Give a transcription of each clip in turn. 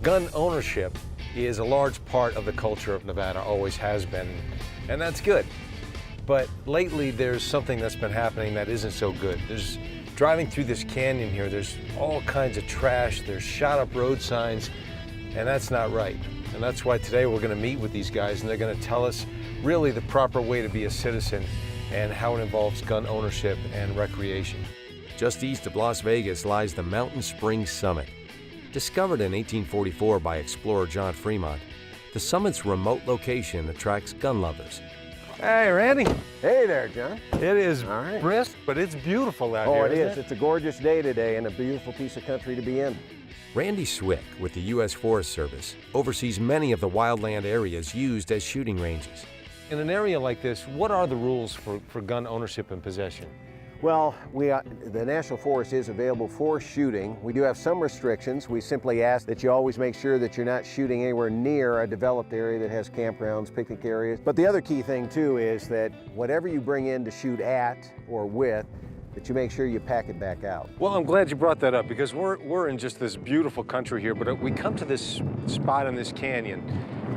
Gun ownership is a large part of the culture of Nevada, always has been, and that's good. But lately there's something that's been happening that isn't so good. Driving through this canyon here, there's all kinds of trash, there's shot up road signs, and that's not right. And that's why today we're gonna meet with these guys and they're gonna tell us really the proper way to be a citizen and how it involves gun ownership and recreation. Just east of Las Vegas lies the Mountain Springs Summit. Discovered in 1844 by explorer John Fremont, the summit's remote location attracts gun lovers. Hey, Randy. Hey there, John. It is all right. Brisk, but it's beautiful out here. Oh, it is. It? It's a gorgeous day today and a beautiful piece of country to be in. Randy Swick with the U.S. Forest Service oversees many of the wildland areas used as shooting ranges. In an area like this, what are the rules for gun ownership and possession? Well, the National Forest is available for shooting. We do have some restrictions. We simply ask that you always make sure that you're not shooting anywhere near a developed area that has campgrounds, picnic areas. But the other key thing too is that whatever you bring in to shoot at or with, that you make sure you pack it back out. Well, I'm glad you brought that up because we're in just this beautiful country here, but we come to this spot in this canyon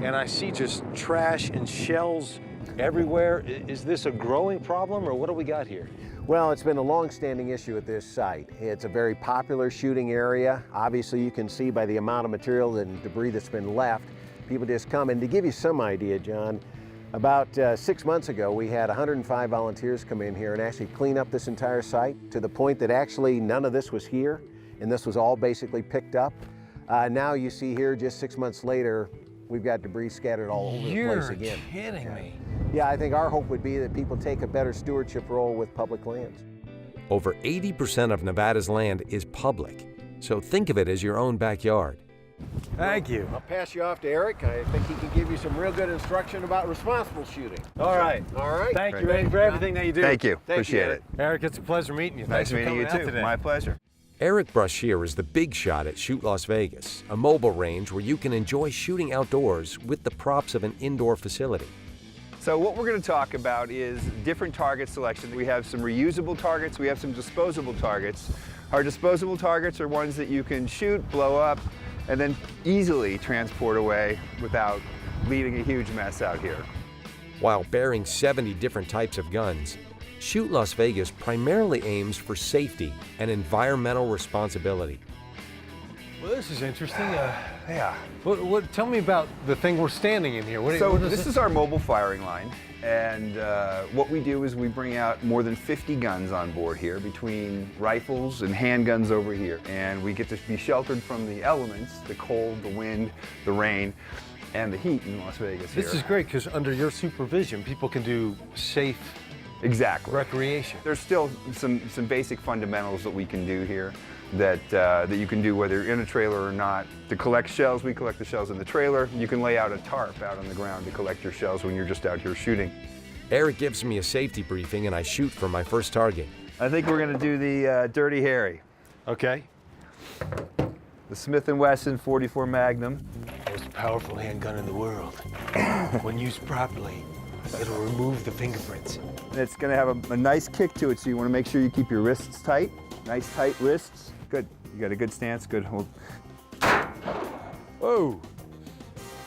and I see just trash and shells everywhere. Is this a growing problem or what do we got here? Well, it's been a long-standing issue at this site. It's a very popular shooting area. Obviously, you can see by the amount of material and debris that's been left, people just come. And to give you some idea, John, about 6 months ago, we had 105 volunteers come in here and actually clean up this entire site to the point that actually none of this was here, and this was all basically picked up. Now you see here, just 6 months later, we've got debris scattered all over the place again. You're kidding me. Yeah, I think our hope would be that people take a better stewardship role with public lands. Over 80% of Nevada's land is public, so think of it as your own backyard. Thank you. I'll pass you off to Eric. I think he can give you some real good instruction about responsible shooting. All right. All right. Thank you, Randy, for everything that you do. Thank you. Appreciate it. Eric, it's a pleasure meeting you. Nice Thanks for meeting you coming out too. today. My pleasure. Eric Brashear is the big shot at Shoot Las Vegas, a mobile range where you can enjoy shooting outdoors with the props of an indoor facility. So what we're going to talk about is different target selection. We have some reusable targets, we have some disposable targets. Our disposable targets are ones that you can shoot, blow up, and then easily transport away without leaving a huge mess out here. While bearing 70 different types of guns, Shoot Las Vegas primarily aims for safety and environmental responsibility. Well, this is interesting. Yeah. Tell me about the thing we're standing in here. This is our mobile firing line, and what we do is we bring out more than 50 guns on board here, between rifles and handguns over here, and we get to be sheltered from the elements, the cold, the wind, the rain, and the heat in Las Vegas here. This is great because under your supervision, people can do safe recreation. There's still some basic fundamentals that we can do here that you can do whether you're in a trailer or not. To collect shells, we collect the shells in the trailer. You can lay out a tarp out on the ground to collect your shells when you're just out here shooting. Eric gives me a safety briefing and I shoot for my first target. I think we're going to do the Dirty Harry. Okay. The Smith & Wesson 44 Magnum. Most powerful handgun in the world. When used properly, it'll remove the fingerprints. And it's going to have a nice kick to it, so you want to make sure you keep your wrists tight. Nice tight wrists. Good. You got a good stance. Good hold. Whoa.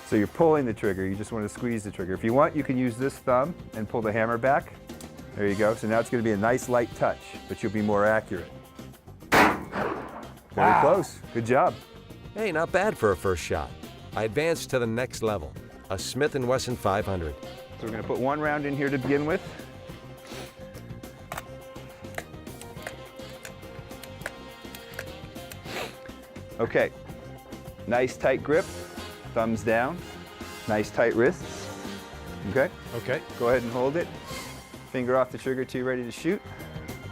So you're pulling the trigger. You just want to squeeze the trigger. If you want, you can use this thumb and pull the hammer back. There you go. So now it's going to be a nice light touch, but you'll be more accurate. Very close. Good job. Hey, not bad for a first shot. I advanced to the next level, a Smith & Wesson 500. So we're going to put one round in here to begin with. Okay, nice tight grip, thumbs down, nice tight wrists. Okay? Okay. Go ahead and hold it. Finger off the trigger till you're ready to shoot.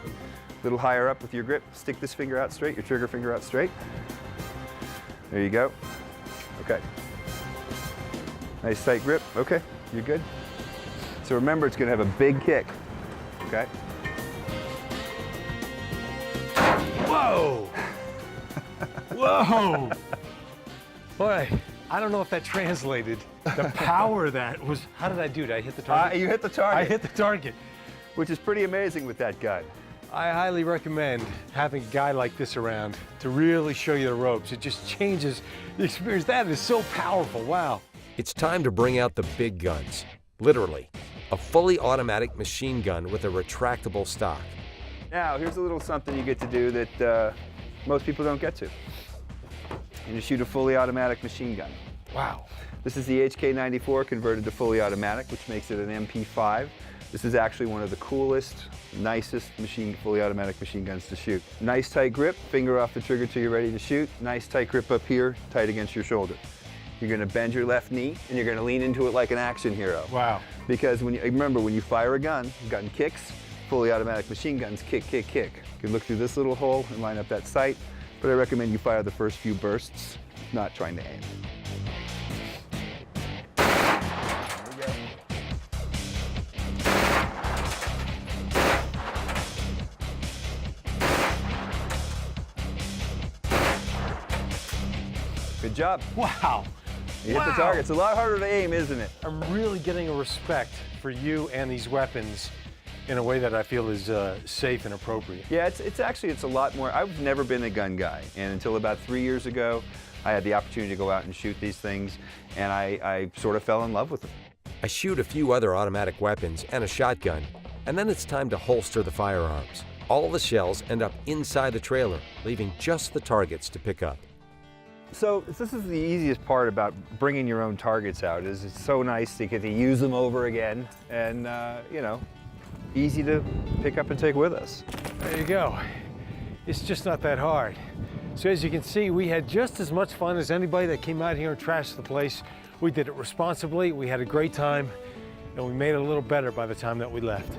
A little higher up with your grip. Stick this finger out straight, your trigger finger out straight. There you go. Okay. Nice tight grip. Okay, you're good. So remember, it's going to have a big kick. Okay? Whoa! Whoa! Boy, I don't know if that translated. The power of that was, how did I do? Did I hit the target? You hit the target. I hit the target. Which is pretty amazing with that gun. I highly recommend having a guy like this around to really show you the ropes. It just changes the experience. That is so powerful, wow. It's time to bring out the big guns. Literally, a fully automatic machine gun with a retractable stock. Now, here's a little something you get to do that most people don't get to. You shoot a fully automatic machine gun. Wow. This is the HK94 converted to fully automatic, which makes it an MP5. This is actually one of the coolest, nicest fully automatic machine guns to shoot. Nice tight grip, finger off the trigger till you're ready to shoot. Nice tight grip up here, tight against your shoulder. You're gonna bend your left knee and you're gonna lean into it like an action hero. Wow. Because remember, when you fire a gun kicks, fully automatic machine guns kick, kick, kick. You can look through this little hole and line up that sight, but I recommend you fire the first few bursts, not trying to aim. Good job. Wow. You hit the target. It's a lot harder to aim, isn't it? I'm really getting a respect for you and these weapons in a way that I feel is safe and appropriate. Yeah, it's a lot more. I've never been a gun guy, and until about 3 years ago, I had the opportunity to go out and shoot these things, and I sort of fell in love with them. I shoot a few other automatic weapons and a shotgun, and then it's time to holster the firearms. All the shells end up inside the trailer, leaving just the targets to pick up. So this is the easiest part about bringing your own targets out, is it's so nice to get to use them over again, and you know, easy to pick up and take with us. There you go. It's just not that hard. So as you can see, we had just as much fun as anybody that came out here and trashed the place. We did it responsibly, we had a great time, and we made it a little better by the time that we left.